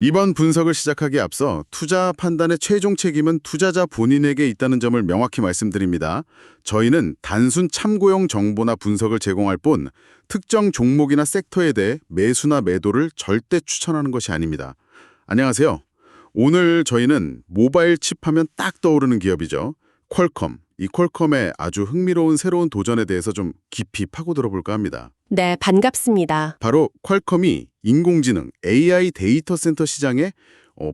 이번 분석을 시작하기에 앞서 투자 판단의 최종 책임은 투자자 본인에게 있다는 점을 명확히 말씀드립니다. 저희는 단순 참고용 정보나 분석을 제공할 뿐 특정 종목이나 섹터에 대해 매수나 매도를 절대 추천하는 것이 아닙니다. 안녕하세요. 오늘 저희는 모바일 칩 하면 딱 떠오르는 기업이죠. 퀄컴. 이 퀄컴의 아주 흥미로운 새로운 도전에 대해서 좀 깊이 파고들어 볼까 합니다. 네, 반갑습니다. 바로 퀄컴이 인공지능 AI 데이터 센터 시장에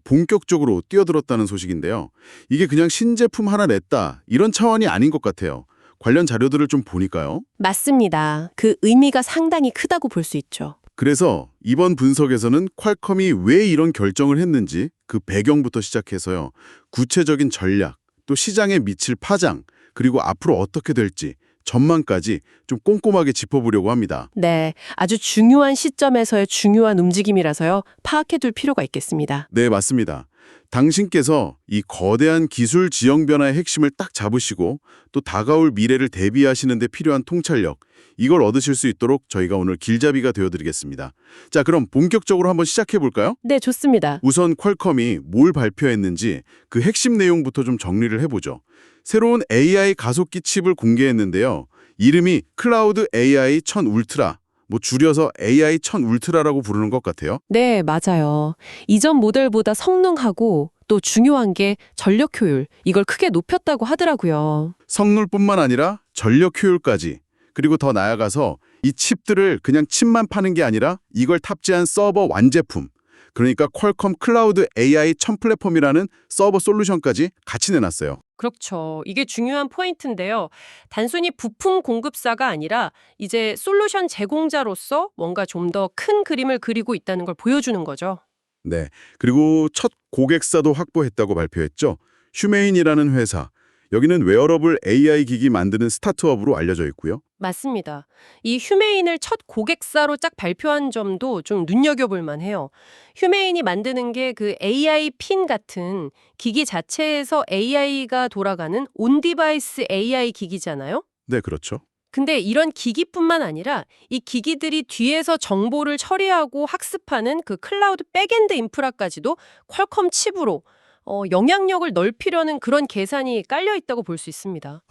본격적으로 뛰어들었다는 소식인데요. 이게 그냥 신제품 하나 냈다 이런 차원이 아닌 것 같아요. 관련 자료들을 좀 보니까요. 맞습니다. 그 의미가 상당히 크다고 볼 수 있죠. 그래서 이번 분석에서는 퀄컴이 왜 이런 결정을 했는지 그 배경부터 시작해서요. 구체적인 전략, 또 시장에 미칠 파장, 그리고 앞으로 어떻게 될지 전망까지 좀 꼼꼼하게 짚어보려고 합니다. 네, 아주 중요한 시점에서의 중요한 움직임이라서요. 파악해둘 필요가 있겠습니다. 네, 맞습니다. 당신께서 이 거대한 기술 지형 변화의 핵심을 딱 잡으시고 또 다가올 미래를 대비하시는 데 필요한 통찰력, 이걸 얻으실 수 있도록 저희가 오늘 길잡이가 되어드리겠습니다. 자, 그럼 본격적으로 한번 시작해 볼까요? 네, 좋습니다. 우선 퀄컴이 뭘 발표했는지 그 핵심 내용부터 좀 정리를 해보죠. 새로운 AI 가속기 칩을 공개했는데요. 이름이 클라우드 AI 1000 울트라, 줄여서 AI 1000 울트라라고 부르는 것 같아요. 네, 맞아요. 이전 모델보다 성능하고 또 중요한 게 전력 효율, 이걸 크게 높였다고 하더라고요. 성능뿐만 아니라 전력 효율까지, 그리고 더 나아가서 이 칩들을 그냥 칩만 파는 게 아니라 이걸 탑재한 서버 완제품, 그러니까 퀄컴 클라우드 AI 1000 플랫폼이라는 서버 솔루션까지 같이 내놨어요. 그렇죠. 이게 중요한 포인트인데요. 단순히 부품 공급사가 아니라 이제 솔루션 제공자로서 뭔가 좀 더 큰 그림을 그리고 있다는 걸 보여주는 거죠. 네. 그리고 첫 고객사도 확보했다고 발표했죠. 휴메인이라는 회사. 여기는 웨어러블 AI 기기 만드는 스타트업으로 알려져 있고요. 맞습니다. 이 휴메인을 첫 고객사로 짝 발표한 점도 좀 눈여겨볼 만해요. 휴메인이 만드는 게 그 AI 핀 같은 기기 자체에서 AI가 돌아가는 온디바이스 AI 기기잖아요. 네, 그렇죠. 근데 이런 기기뿐만 아니라 이 기기들이 뒤에서 정보를 처리하고 학습하는 그 클라우드 백엔드 인프라까지도 퀄컴 칩으로 영향력을 넓히려는 그런 계산이 깔려 있다고 볼 수 있습니다.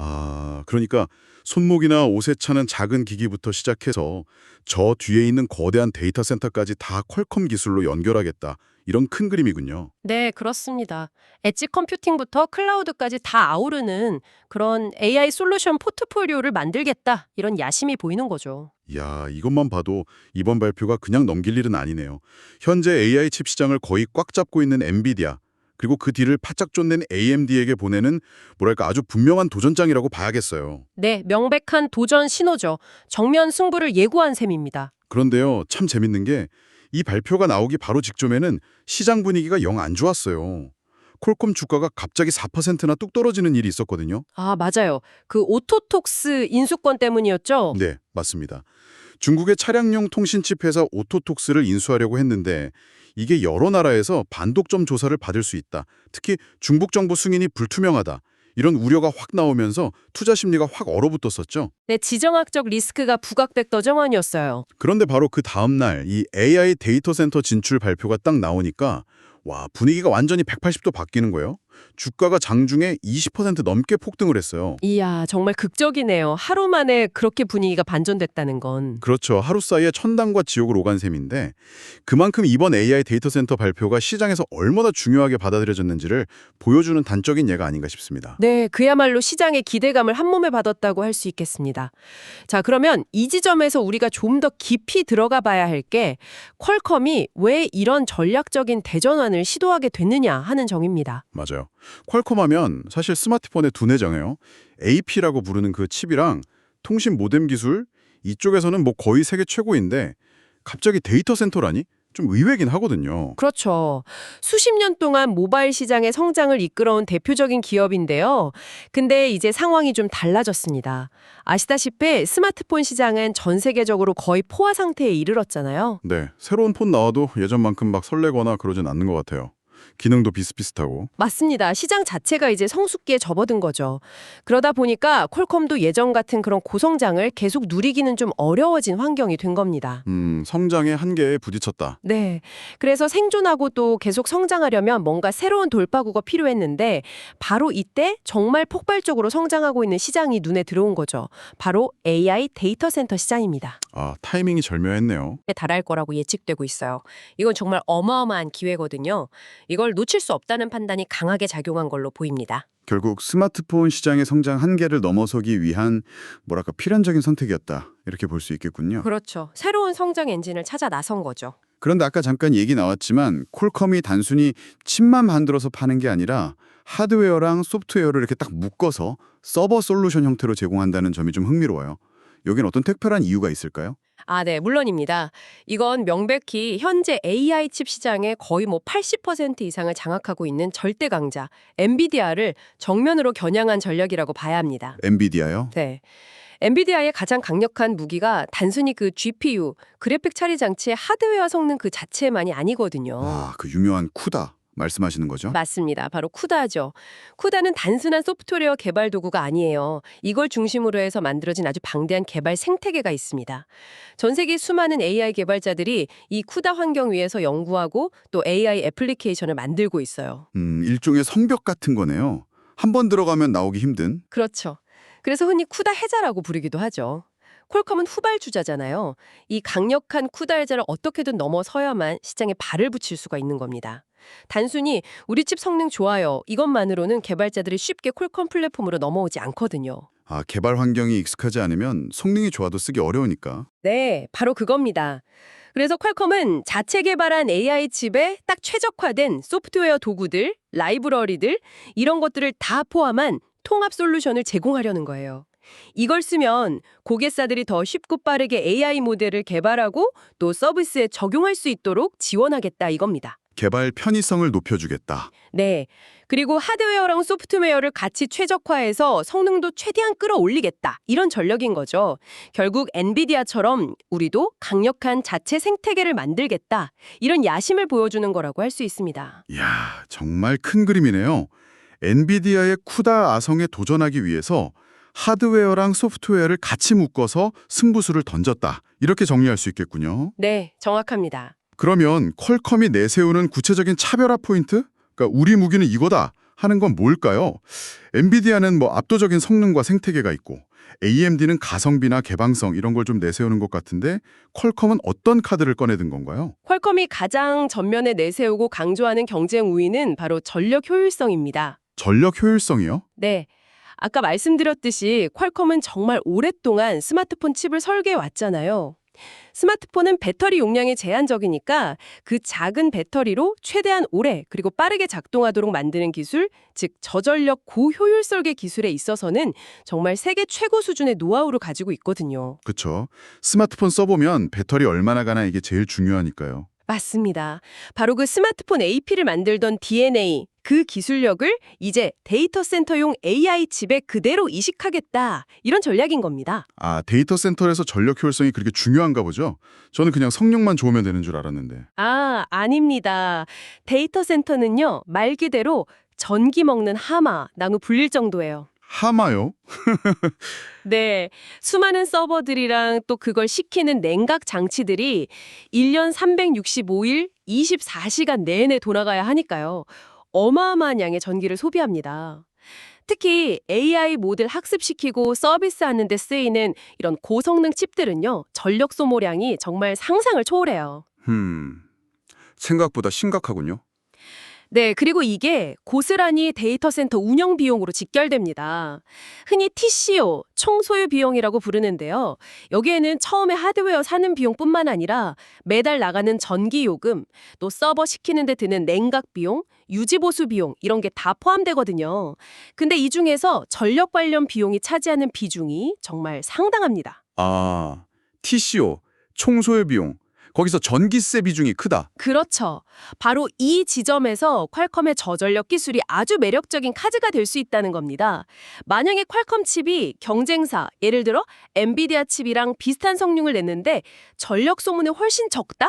그러니까 손목이나 옷에 차는 작은 기기부터 시작해서 저 뒤에 있는 거대한 데이터 센터까지 다 퀄컴 기술로 연결하겠다. 이런 큰 그림이군요. 네, 그렇습니다. 엣지 컴퓨팅부터 클라우드까지 다 아우르는 그런 AI 솔루션 포트폴리오를 만들겠다. 이런 야심이 보이는 거죠. 이야, 이것만 봐도 이번 발표가 그냥 넘길 일은 아니네요. 현재 AI 칩 시장을 거의 꽉 잡고 있는 엔비디아, 그리고 그 뒤를 바짝 쫓는 AMD에게 보내는 뭐랄까 아주 분명한 도전장이라고 봐야겠어요. 네, 명백한 도전 신호죠. 정면 승부를 예고한 셈입니다. 그런데요, 참 재밌는 게 이 발표가 나오기 바로 직전에는 시장 분위기가 영 안 좋았어요. 퀄컴 주가가 갑자기 4%나 뚝 떨어지는 일이 있었거든요. 아, 맞아요. 그 오토톡스 인수권 때문이었죠? 네, 맞습니다. 중국의 차량용 통신칩 회사 오토톡스를 인수하려고 했는데 이게 여러 나라에서 반독점 조사를 받을 수 있다. 특히 중국 정부 승인이 불투명하다. 이런 우려가 확 나오면서 투자 심리가 확 얼어붙었었죠. 네, 지정학적 리스크가 부각됐던 정황이었어요. 그런데 바로 그 다음 날 이 AI 데이터 센터 진출 발표가 딱 나오니까 와, 분위기가 완전히 180도 바뀌는 거예요. 주가가 장중에 20% 넘게 폭등을 했어요. 이야, 정말 극적이네요. 하루 만에 그렇게 분위기가 반전됐다는 건. 그렇죠. 하루 사이에 천당과 지옥을 오간 셈인데 그만큼 이번 AI 데이터 센터 발표가 시장에서 얼마나 중요하게 받아들여졌는지를 보여주는 단적인 예가 아닌가 싶습니다. 네, 그야말로 시장의 기대감을 한몸에 받았다고 할 수 있겠습니다. 자, 그러면 이 지점에서 우리가 좀 더 깊이 들어가 봐야 할 게 퀄컴이 왜 이런 전략적인 대전환을 시도하게 됐느냐 하는 점입니다. 맞아요. 퀄컴 하면 사실 스마트폰의 두뇌잖아요. AP라고 부르는 그 칩이랑 통신 모뎀 기술 이쪽에서는 뭐 거의 세계 최고인데 갑자기 데이터 센터라니? 좀 의외긴 하거든요. 그렇죠. 수십 년 동안 모바일 시장의 성장을 이끌어온 대표적인 기업인데요. 근데 이제 상황이 좀 달라졌습니다. 아시다시피 스마트폰 시장은 전 세계적으로 거의 포화 상태에 이르렀잖아요. 네, 새로운 폰 나와도 예전만큼 막 설레거나 그러진 않는 것 같아요. 기능도 비슷비슷하고. 맞습니다. 시장 자체가 이제 성숙기에 접어든 거죠. 그러다 보니까 퀄컴도 예전 같은 그런 고성장을 계속 누리기는 좀 어려워진 환경이 된 겁니다. 성장의 한계에 부딪혔다. 네. 그래서 생존하고 또 계속 성장하려면 뭔가 새로운 돌파구가 필요했는데 바로 이때 정말 폭발적으로 성장하고 있는 시장이 눈에 들어온 거죠. 바로 AI 데이터 센터 시장입니다. 아, 타이밍이 절묘했네요. 달할 거라고 예측되고 있어요. 이건 정말 어마어마한 기회거든요. 이걸 놓칠 수 없다는 판단이 강하게 작용한 걸로 보입니다. 결국 스마트폰 시장의 성장 한계를 넘어서기 위한 뭐랄까 필연적인 선택이었다. 이렇게 볼 수 있겠군요. 그렇죠. 새로운 성장 엔진을 찾아 나선 거죠. 그런데 아까 잠깐 얘기 나왔지만 퀄컴이 단순히 칩만 만들어서 파는 게 아니라 하드웨어랑 소프트웨어를 이렇게 딱 묶어서 서버 솔루션 형태로 제공한다는 점이 좀 흥미로워요. 여긴 어떤 특별한 이유가 있을까요? 아, 네, 물론입니다. 이건 명백히 현재 AI 칩 시장의 거의 80% 이상을 장악하고 있는 절대 강자 엔비디아를 정면으로 겨냥한 전략이라고 봐야 합니다. 엔비디아요? 네. 엔비디아의 가장 강력한 무기가 단순히 그 GPU, 그래픽 처리 장치의 하드웨어 성능 그 자체만이 아니거든요. 아, 그 유명한 쿠다 말씀하시는 거죠? 맞습니다. 바로 쿠다죠. 쿠다는 단순한 소프트웨어 개발 도구가 아니에요. 이걸 중심으로 해서 만들어진 아주 방대한 개발 생태계가 있습니다. 전 세계 수많은 AI 개발자들이 이 쿠다 환경 위에서 연구하고 또 AI 애플리케이션을 만들고 있어요. 일종의 성벽 같은 거네요. 한 번 들어가면 나오기 힘든. 그렇죠. 그래서 흔히 쿠다 해자라고 부르기도 하죠. 퀄컴은 후발주자잖아요. 이 강력한 쿠다 해자를 어떻게든 넘어서야만 시장에 발을 붙일 수가 있는 겁니다. 단순히 우리 칩 성능 좋아요. 이것만으로는 개발자들이 쉽게 퀄컴 플랫폼으로 넘어오지 않거든요. 아, 개발 환경이 익숙하지 않으면 성능이 좋아도 쓰기 어려우니까. 네, 바로 그겁니다. 그래서 퀄컴은 자체 개발한 AI 칩에 딱 최적화된 소프트웨어 도구들, 라이브러리들 이런 것들을 다 포함한 통합 솔루션을 제공하려는 거예요. 이걸 쓰면 고객사들이 더 쉽고 빠르게 AI 모델을 개발하고 또 서비스에 적용할 수 있도록 지원하겠다 이겁니다. 개발 편의성을 높여주겠다. 네. 그리고 하드웨어랑 소프트웨어를 같이 최적화해서 성능도 최대한 끌어올리겠다. 이런 전략인 거죠. 결국 엔비디아처럼 우리도 강력한 자체 생태계를 만들겠다. 이런 야심을 보여주는 거라고 할 수 있습니다. 이야, 정말 큰 그림이네요. 엔비디아의 쿠다 아성에 도전하기 위해서 하드웨어랑 소프트웨어를 같이 묶어서 승부수를 던졌다. 이렇게 정리할 수 있겠군요. 네, 정확합니다. 그러면 퀄컴이 내세우는 구체적인 차별화 포인트? 그러니까 우리 무기는 이거다 하는 건 뭘까요? 엔비디아는 압도적인 성능과 생태계가 있고 AMD는 가성비나 개방성 이런 걸 좀 내세우는 것 같은데 퀄컴은 어떤 카드를 꺼내든 건가요? 퀄컴이 가장 전면에 내세우고 강조하는 경쟁 우위는 바로 전력 효율성입니다. 전력 효율성이요? 네. 아까 말씀드렸듯이 퀄컴은 정말 오랫동안 스마트폰 칩을 설계해 왔잖아요. 스마트폰은 배터리 용량이 제한적이니까 그 작은 배터리로 최대한 오래 그리고 빠르게 작동하도록 만드는 기술, 즉 저전력 고효율 설계 기술에 있어서는 정말 세계 최고 수준의 노하우를 가지고 있거든요. 그렇죠. 스마트폰 써보면 배터리 얼마나 가나 이게 제일 중요하니까요. 맞습니다. 바로 그 스마트폰 AP를 만들던 DNA, 그 기술력을 이제 데이터 센터용 AI 칩에 그대로 이식하겠다. 이런 전략인 겁니다. 아, 데이터 센터에서 전력 효율성이 그렇게 중요한가 보죠? 저는 그냥 성능만 좋으면 되는 줄 알았는데. 아, 아닙니다. 데이터 센터는요, 말 그대로 전기 먹는 하마, 나무 불릴 정도예요. 하마요? 네, 수많은 서버들이랑 또 그걸 시키는 냉각 장치들이 1년 365일 24시간 내내 돌아가야 하니까요. 어마어마한 양의 전기를 소비합니다. 특히 AI 모델 학습시키고 서비스하는 데 쓰이는 이런 고성능 칩들은요. 전력 소모량이 정말 상상을 초월해요. 생각보다 심각하군요. 네, 그리고 이게 고스란히 데이터 센터 운영 비용으로 직결됩니다. 흔히 TCO, 총소유 비용이라고 부르는데요. 여기에는 처음에 하드웨어 사는 비용뿐만 아니라 매달 나가는 전기 요금, 또 서버 시키는 데 드는 냉각 비용, 유지 보수 비용 이런 게 다 포함되거든요. 근데 이 중에서 전력 관련 비용이 차지하는 비중이 정말 상당합니다. 아, TCO, 총소요 비용. 거기서 전기세 비중이 크다. 그렇죠. 바로 이 지점에서 퀄컴의 저전력 기술이 아주 매력적인 카드가 될 수 있다는 겁니다. 만약에 퀄컴 칩이 경쟁사, 예를 들어 엔비디아 칩이랑 비슷한 성능을 냈는데 전력 소모는 훨씬 적다?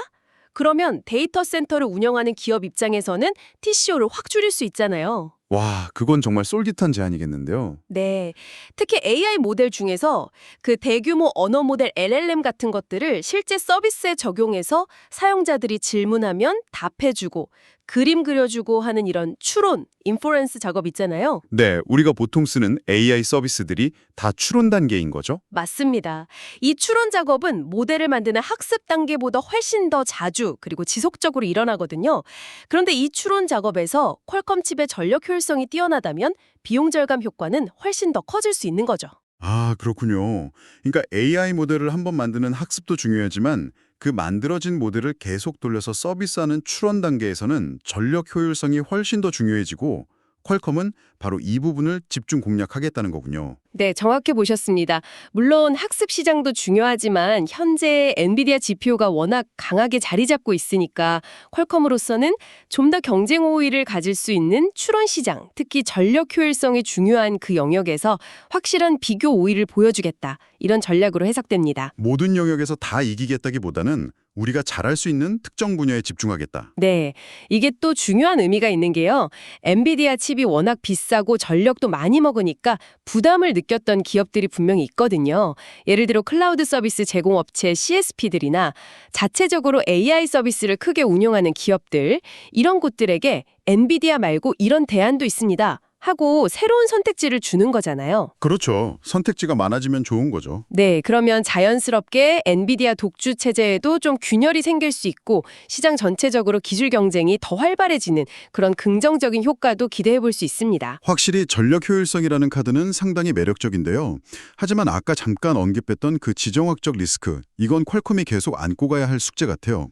그러면 데이터 센터를 운영하는 기업 입장에서는 TCO를 확 줄일 수 있잖아요. 와, 그건 정말 쏠깃한 제안이겠는데요. 네. 특히 AI 모델 중에서 그 대규모 언어 모델 LLM 같은 것들을 실제 서비스에 적용해서 사용자들이 질문하면 답해주고 그림 그려주고 하는 이런 추론, 인퍼런스 작업 있잖아요. 네, 우리가 보통 쓰는 AI 서비스들이 다 추론 단계인 거죠? 맞습니다. 이 추론 작업은 모델을 만드는 학습 단계보다 훨씬 더 자주 그리고 지속적으로 일어나거든요. 그런데 이 추론 작업에서 퀄컴 칩의 전력 효율성이 뛰어나다면 비용 절감 효과는 훨씬 더 커질 수 있는 거죠. 아, 그렇군요. 그러니까 AI 모델을 한번 만드는 학습도 중요하지만 그 만들어진 모델을 계속 돌려서 서비스하는 출원 단계에서는 전력 효율성이 훨씬 더 중요해지고 퀄컴은 바로 이 부분을 집중 공략하겠다는 거군요. 네, 정확히 보셨습니다. 물론 학습 시장도 중요하지만 현재 엔비디아 GPU가 워낙 강하게 자리 잡고 있으니까 퀄컴으로서는 좀 더 경쟁 우위를 가질 수 있는 추론 시장, 특히 전력 효율성이 중요한 그 영역에서 확실한 비교 우위를 보여주겠다. 이런 전략으로 해석됩니다. 모든 영역에서 다 이기겠다기보다는 우리가 잘할 수 있는 특정 분야에 집중하겠다. 네, 이게 또 중요한 의미가 있는 게요. 엔비디아 칩이 워낙 비싸고 전력도 많이 먹으니까 부담을 느꼈던 기업들이 분명히 있거든요. 예를 들어 클라우드 서비스 제공업체 CSP들이나 자체적으로 AI 서비스를 크게 운영하는 기업들, 이런 곳들에게 엔비디아 말고 이런 대안도 있습니다 하고 새로운 선택지를 주는 거잖아요. 그렇죠. 선택지가 많아지면 좋은 거죠. 네, 그러면 자연스럽게 엔비디아 독주 체제에도 좀 균열이 생길 수 있고 시장 전체적으로 기술 경쟁이 더 활발해지는 그런 긍정적인 효과도 기대해 볼 수 있습니다. 확실히 전력 효율성이라는 카드는 상당히 매력적인데요. 하지만 아까 잠깐 언급했던 그 지정학적 리스크, 이건 퀄컴이 계속 안고 가야 할 숙제 같아요.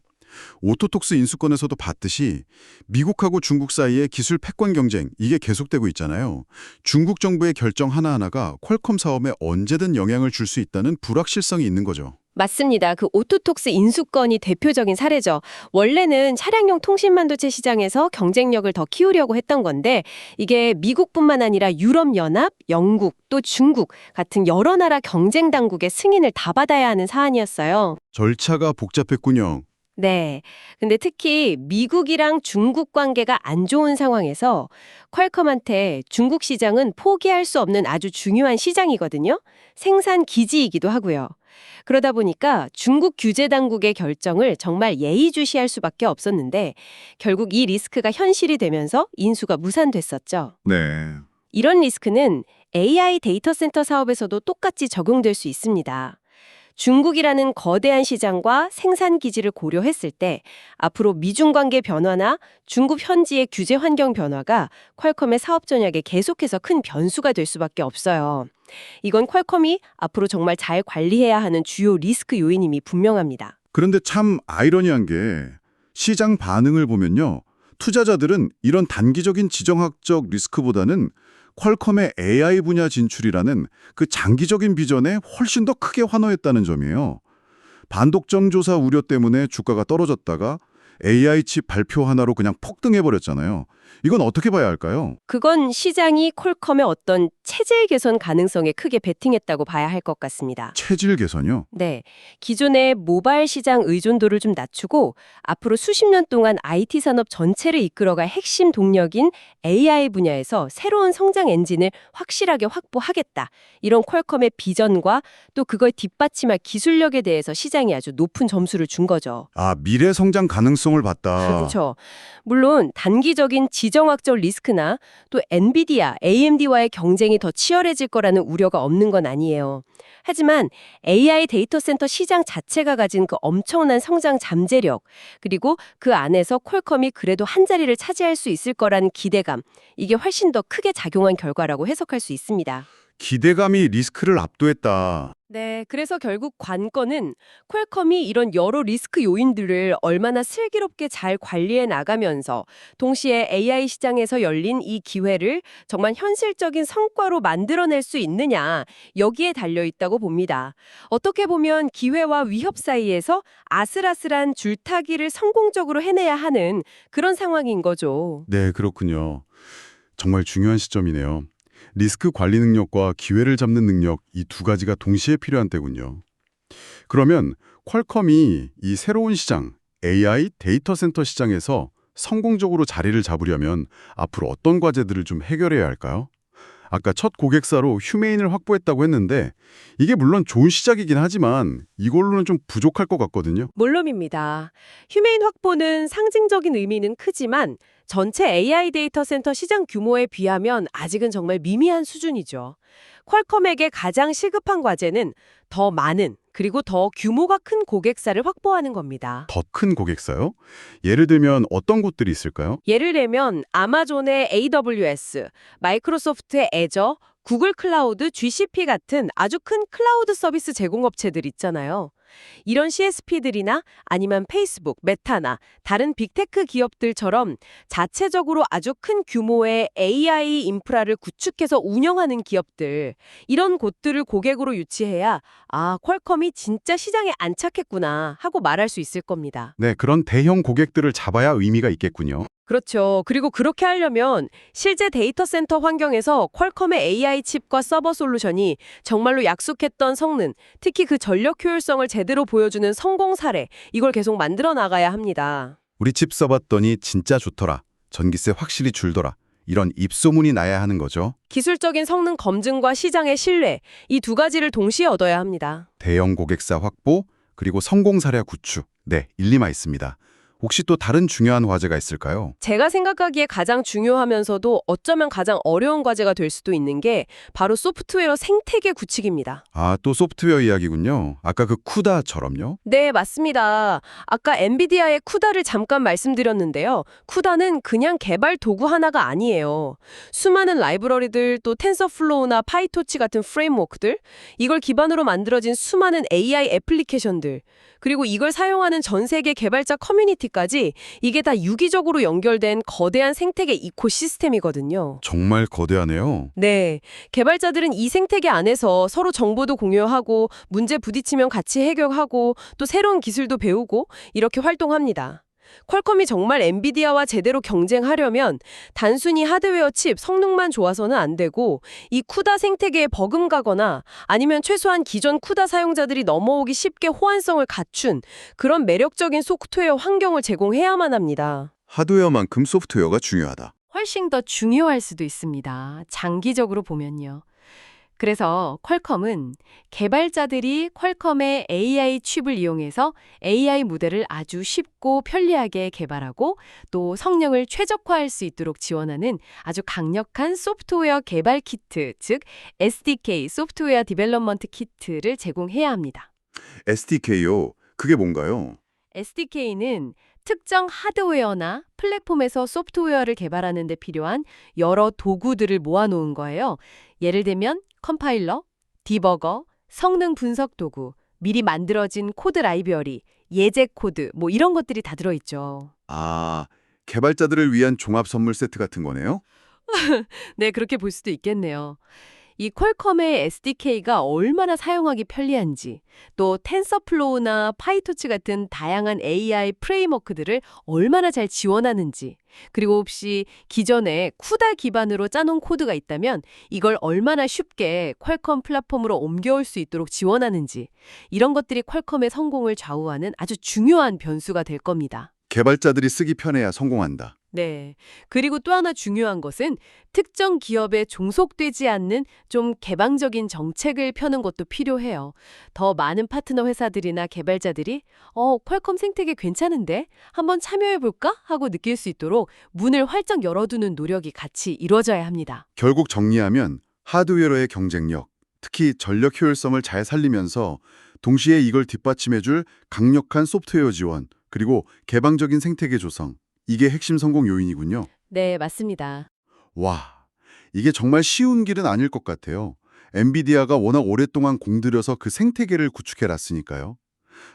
오토톡스 인수권에서도 봤듯이 미국하고 중국 사이의 기술 패권 경쟁, 이게 계속되고 있잖아요. 중국 정부의 결정 하나하나가 퀄컴 사업에 언제든 영향을 줄 수 있다는 불확실성이 있는 거죠. 맞습니다. 그 오토톡스 인수권이 대표적인 사례죠. 원래는 차량용 통신반도체 시장에서 경쟁력을 더 키우려고 했던 건데 이게 미국뿐만 아니라 유럽연합, 영국, 또 중국 같은 여러 나라 경쟁 당국의 승인을 다 받아야 하는 사안이었어요. 절차가 복잡했군요. 네. 근데 특히 미국이랑 중국 관계가 안 좋은 상황에서 퀄컴한테 중국 시장은 포기할 수 없는 아주 중요한 시장이거든요. 생산 기지이기도 하고요. 그러다 보니까 중국 규제 당국의 결정을 정말 예의주시할 수밖에 없었는데 결국 이 리스크가 현실이 되면서 인수가 무산됐었죠. 네. 이런 리스크는 AI 데이터 센터 사업에서도 똑같이 적용될 수 있습니다. 중국이라는 거대한 시장과 생산 기지를 고려했을 때 앞으로 미중 관계 변화나 중국 현지의 규제 환경 변화가 퀄컴의 사업 전략에 계속해서 큰 변수가 될 수밖에 없어요. 이건 퀄컴이 앞으로 정말 잘 관리해야 하는 주요 리스크 요인임이 분명합니다. 그런데 참 아이러니한 게 시장 반응을 보면요. 투자자들은 이런 단기적인 지정학적 리스크보다는 퀄컴의 AI 분야 진출이라는 그 장기적인 비전에 훨씬 더 크게 환호했다는 점이에요. 반독점 조사 우려 때문에 주가가 떨어졌다가 AI 칩 발표 하나로 그냥 폭등해버렸잖아요. 이건 어떻게 봐야 할까요? 그건 시장이 퀄컴의 어떤 체질 개선 가능성에 크게 베팅했다고 봐야 할 것 같습니다. 체질 개선이요? 네, 기존의 모바일 시장 의존도를 좀 낮추고 앞으로 수십 년 동안 IT 산업 전체를 이끌어갈 핵심 동력인 AI 분야에서 새로운 성장 엔진을 확실하게 확보하겠다. 이런 퀄컴의 비전과 또 그걸 뒷받침할 기술력에 대해서 시장이 아주 높은 점수를 준 거죠. 아, 미래 성장 가능성을 봤다. 그렇죠. 물론 단기적인 지정학적 리스크나 또 엔비디아, AMD와의 경쟁이 더 치열해질 거라는 우려가 없는 건 아니에요. 하지만 AI 데이터 센터 시장 자체가 가진 그 엄청난 성장 잠재력, 그리고 그 안에서 퀄컴이 그래도 한 자리를 차지할 수 있을 거라는 기대감, 이게 훨씬 더 크게 작용한 결과라고 해석할 수 있습니다. 기대감이 리스크를 압도했다. 네, 그래서 결국 관건은 퀄컴이 이런 여러 리스크 요인들을 얼마나 슬기롭게 잘 관리해 나가면서 동시에 AI 시장에서 열린 이 기회를 정말 현실적인 성과로 만들어낼 수 있느냐, 여기에 달려 있다고 봅니다. 어떻게 보면 기회와 위협 사이에서 아슬아슬한 줄타기를 성공적으로 해내야 하는 그런 상황인 거죠. 네, 그렇군요. 정말 중요한 시점이네요. 리스크 관리 능력과 기회를 잡는 능력, 이 두 가지가 동시에 필요한 때군요. 그러면 퀄컴이 이 새로운 시장, AI 데이터 센터 시장에서 성공적으로 자리를 잡으려면 앞으로 어떤 과제들을 좀 해결해야 할까요? 아까 첫 고객사로 휴메인을 확보했다고 했는데 이게 물론 좋은 시작이긴 하지만 이걸로는 좀 부족할 것 같거든요. 물론입니다. 휴메인 확보는 상징적인 의미는 크지만 전체 AI 데이터 센터 시장 규모에 비하면 아직은 정말 미미한 수준이죠. 퀄컴에게 가장 시급한 과제는 더 많은 그리고 더 규모가 큰 고객사를 확보하는 겁니다. 더 큰 고객사요? 예를 들면 어떤 곳들이 있을까요? 예를 들면 아마존의 AWS, 마이크로소프트의 애저, 구글 클라우드, GCP 같은 아주 큰 클라우드 서비스 제공업체들 있잖아요. 이런 CSP들이나 아니면 페이스북, 메타나 다른 빅테크 기업들처럼 자체적으로 아주 큰 규모의 AI 인프라를 구축해서 운영하는 기업들, 이런 곳들을 고객으로 유치해야 퀄컴이 진짜 시장에 안착했구나 하고 말할 수 있을 겁니다. 네, 그런 대형 고객들을 잡아야 의미가 있겠군요. 그렇죠. 그리고 그렇게 하려면 실제 데이터 센터 환경에서 퀄컴의 AI 칩과 서버 솔루션이 정말로 약속했던 성능, 특히 그 전력 효율성을 제대로 보여주는 성공 사례, 이걸 계속 만들어 나가야 합니다. 우리 집 써봤더니 진짜 좋더라. 전기세 확실히 줄더라. 이런 입소문이 나야 하는 거죠. 기술적인 성능 검증과 시장의 신뢰, 이 두 가지를 동시에 얻어야 합니다. 대형 고객사 확보, 그리고 성공 사례 구축. 네, 일리가 있습니다. 혹시 또 다른 중요한 과제가 있을까요? 제가 생각하기에 가장 중요하면서도 어쩌면 가장 어려운 과제가 될 수도 있는 게 바로 소프트웨어 생태계 구축입니다. 아, 또 소프트웨어 이야기군요. 아까 그 쿠다처럼요? 네, 맞습니다. 아까 엔비디아의 쿠다를 잠깐 말씀드렸는데요. 쿠다는 그냥 개발 도구 하나가 아니에요. 수많은 라이브러리들, 또 텐서플로우나 파이토치 같은 프레임워크들, 이걸 기반으로 만들어진 수많은 AI 애플리케이션들, 그리고 이걸 사용하는 전 세계 개발자 커뮤니티까지 이게 다 유기적으로 연결된 거대한 생태계 이코시스템이거든요. 정말 거대하네요. 네, 개발자들은 이 생태계 안에서 서로 정보도 공유하고 문제 부딪히면 같이 해결하고 또 새로운 기술도 배우고 이렇게 활동합니다. 퀄컴이 정말 엔비디아와 제대로 경쟁하려면 단순히 하드웨어 칩 성능만 좋아서는 안 되고 이 쿠다 생태계에 버금가거나 아니면 최소한 기존 쿠다 사용자들이 넘어오기 쉽게 호환성을 갖춘 그런 매력적인 소프트웨어 환경을 제공해야만 합니다. 하드웨어만큼 소프트웨어가 중요하다. 훨씬 더 중요할 수도 있습니다. 장기적으로 보면요. 그래서 퀄컴은 개발자들이 퀄컴의 AI 칩을 이용해서 AI 모델을 아주 쉽고 편리하게 개발하고 또 성능을 최적화할 수 있도록 지원하는 아주 강력한 소프트웨어 개발 키트, 즉 SDK, 소프트웨어 디벨롭먼트 키트를 제공해야 합니다. SDK요? 그게 뭔가요? SDK는 특정 하드웨어나 플랫폼에서 소프트웨어를 개발하는 데 필요한 여러 도구들을 모아놓은 거예요. 예를 들면 컴파일러, 디버거, 성능 분석 도구, 미리 만들어진 코드 라이브러리, 예제 코드, 이런 것들이 다 들어있죠. 아, 개발자들을 위한 종합 선물 세트 같은 거네요? 네, 그렇게 볼 수도 있겠네요. 이 퀄컴의 SDK가 얼마나 사용하기 편리한지, 또 텐서플로우나 파이토치 같은 다양한 AI 프레임워크들을 얼마나 잘 지원하는지, 그리고 혹시 기존에 쿠다 기반으로 짜놓은 코드가 있다면 이걸 얼마나 쉽게 퀄컴 플랫폼으로 옮겨올 수 있도록 지원하는지, 이런 것들이 퀄컴의 성공을 좌우하는 아주 중요한 변수가 될 겁니다. 개발자들이 쓰기 편해야 성공한다. 네. 그리고 또 하나 중요한 것은 특정 기업에 종속되지 않는 좀 개방적인 정책을 펴는 것도 필요해요. 더 많은 파트너 회사들이나 개발자들이 퀄컴 생태계 괜찮은데? 한번 참여해볼까? 하고 느낄 수 있도록 문을 활짝 열어두는 노력이 같이 이루어져야 합니다. 결국 정리하면 하드웨어의 경쟁력, 특히 전력 효율성을 잘 살리면서 동시에 이걸 뒷받침해줄 강력한 소프트웨어 지원, 그리고 개방적인 생태계 조성, 이게 핵심 성공 요인이군요. 네, 맞습니다. 와, 이게 정말 쉬운 길은 아닐 것 같아요. 엔비디아가 워낙 오랫동안 공들여서 그 생태계를 구축해놨으니까요.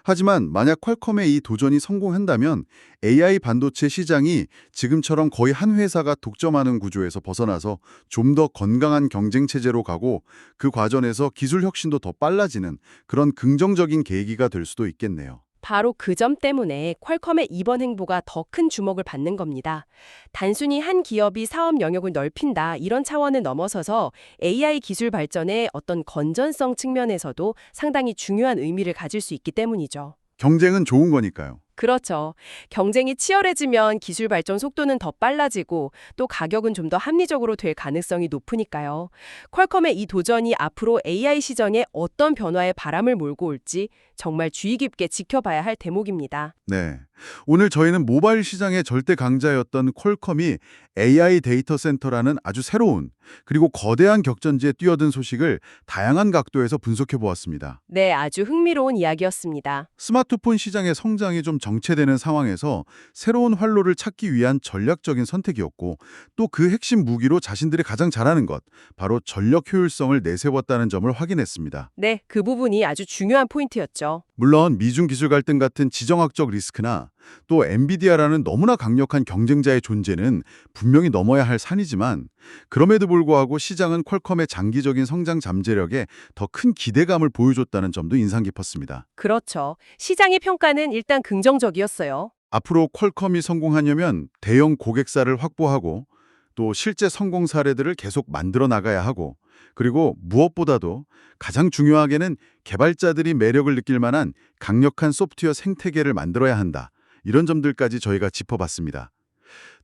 하지만 만약 퀄컴의 이 도전이 성공한다면 AI 반도체 시장이 지금처럼 거의 한 회사가 독점하는 구조에서 벗어나서 좀 더 건강한 경쟁 체제로 가고 그 과정에서 기술 혁신도 더 빨라지는 그런 긍정적인 계기가 될 수도 있겠네요. 바로 그 점 때문에 퀄컴의 이번 행보가 더 큰 주목을 받는 겁니다. 단순히 한 기업이 사업 영역을 넓힌다 이런 차원을 넘어서서 AI 기술 발전의 어떤 건전성 측면에서도 상당히 중요한 의미를 가질 수 있기 때문이죠. 경쟁은 좋은 거니까요. 그렇죠. 경쟁이 치열해지면 기술 발전 속도는 더 빨라지고 또 가격은 좀 더 합리적으로 될 가능성이 높으니까요. 퀄컴의 이 도전이 앞으로 AI 시장에 어떤 변화의 바람을 몰고 올지 정말 주의 깊게 지켜봐야 할 대목입니다. 네. 오늘 저희는 모바일 시장의 절대 강자였던 퀄컴이 AI 데이터 센터라는 아주 새로운 그리고 거대한 격전지에 뛰어든 소식을 다양한 각도에서 분석해 보았습니다. 네, 아주 흥미로운 이야기였습니다. 스마트폰 시장의 성장이 좀 정체되는 상황에서 새로운 활로를 찾기 위한 전략적인 선택이었고 또 그 핵심 무기로 자신들이 가장 잘하는 것, 바로 전력 효율성을 내세웠다는 점을 확인했습니다. 네, 그 부분이 아주 중요한 포인트였죠. 물론 미중 기술 갈등 같은 지정학적 리스크나 또 엔비디아라는 너무나 강력한 경쟁자의 존재는 분명히 넘어야 할 산이지만 그럼에도 불구하고 시장은 퀄컴의 장기적인 성장 잠재력에 더 큰 기대감을 보여줬다는 점도 인상 깊었습니다. 그렇죠. 시장의 평가는 일단 긍정적이었어요. 앞으로 퀄컴이 성공하려면 대형 고객사를 확보하고 또 실제 성공 사례들을 계속 만들어 나가야 하고 그리고 무엇보다도 가장 중요하게는 개발자들이 매력을 느낄 만한 강력한 소프트웨어 생태계를 만들어야 한다. 이런 점들까지 저희가 짚어봤습니다.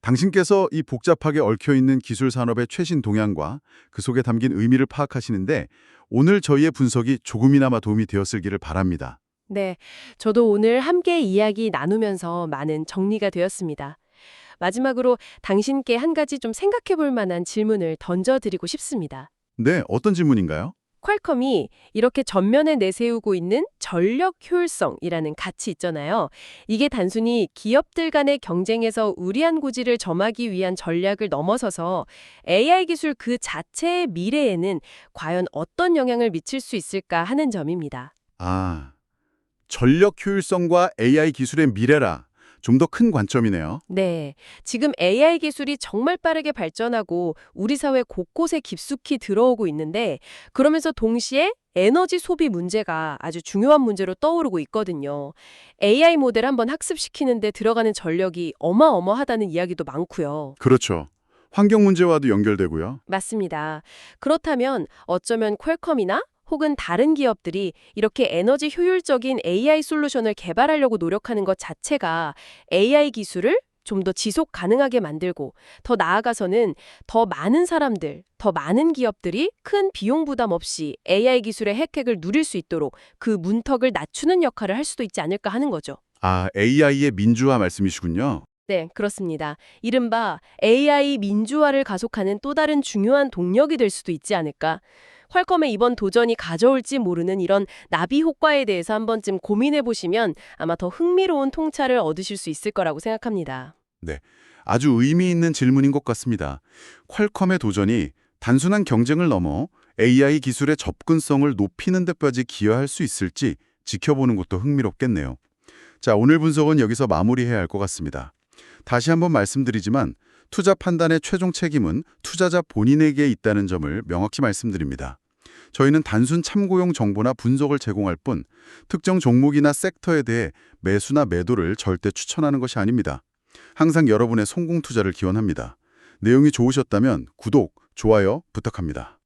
당신께서 이 복잡하게 얽혀있는 기술 산업의 최신 동향과 그 속에 담긴 의미를 파악하시는데 오늘 저희의 분석이 조금이나마 도움이 되었을기를 바랍니다. 네, 저도 오늘 함께 이야기 나누면서 많은 정리가 되었습니다. 마지막으로 당신께 한 가지 좀 생각해 볼 만한 질문을 던져드리고 싶습니다. 네, 어떤 질문인가요? 퀄컴이 이렇게 전면에 내세우고 있는 전력 효율성이라는 가치 있잖아요. 이게 단순히 기업들 간의 경쟁에서 우리한 고지를 점하기 위한 전략을 넘어서서 AI 기술 그 자체의 미래에는 과연 어떤 영향을 미칠 수 있을까 하는 점입니다. 아, 전력 효율성과 AI 기술의 미래라. 좀 더 큰 관점이네요. 네, 지금 AI 기술이 정말 빠르게 발전하고 우리 사회 곳곳에 깊숙이 들어오고 있는데 그러면서 동시에 에너지 소비 문제가 아주 중요한 문제로 떠오르고 있거든요. AI 모델 한번 학습시키는데 들어가는 전력이 어마어마하다는 이야기도 많고요. 그렇죠. 환경 문제와도 연결되고요. 맞습니다. 그렇다면 어쩌면 퀄컴이나 혹은 다른 기업들이 이렇게 에너지 효율적인 AI 솔루션을 개발하려고 노력하는 것 자체가 AI 기술을 좀 더 지속 가능하게 만들고 더 나아가서는 더 많은 사람들, 더 많은 기업들이 큰 비용 부담 없이 AI 기술의 혜택을 누릴 수 있도록 그 문턱을 낮추는 역할을 할 수도 있지 않을까 하는 거죠. 아, AI의 민주화 말씀이시군요. 네, 그렇습니다. 이른바 AI 민주화를 가속하는 또 다른 중요한 동력이 될 수도 있지 않을까. 퀄컴의 이번 도전이 가져올지 모르는 이런 나비 효과에 대해서 한 번쯤 고민해 보시면 아마 더 흥미로운 통찰을 얻으실 수 있을 거라고 생각합니다. 네, 아주 의미 있는 질문인 것 같습니다. 퀄컴의 도전이 단순한 경쟁을 넘어 AI 기술의 접근성을 높이는 데까지 기여할 수 있을지 지켜보는 것도 흥미롭겠네요. 자, 오늘 분석은 여기서 마무리해야 할 것 같습니다. 다시 한번 말씀드리지만 투자 판단의 최종 책임은 투자자 본인에게 있다는 점을 명확히 말씀드립니다. 저희는 단순 참고용 정보나 분석을 제공할 뿐 특정 종목이나 섹터에 대해 매수나 매도를 절대 추천하는 것이 아닙니다. 항상 여러분의 성공 투자를 기원합니다. 내용이 좋으셨다면 구독, 좋아요 부탁합니다.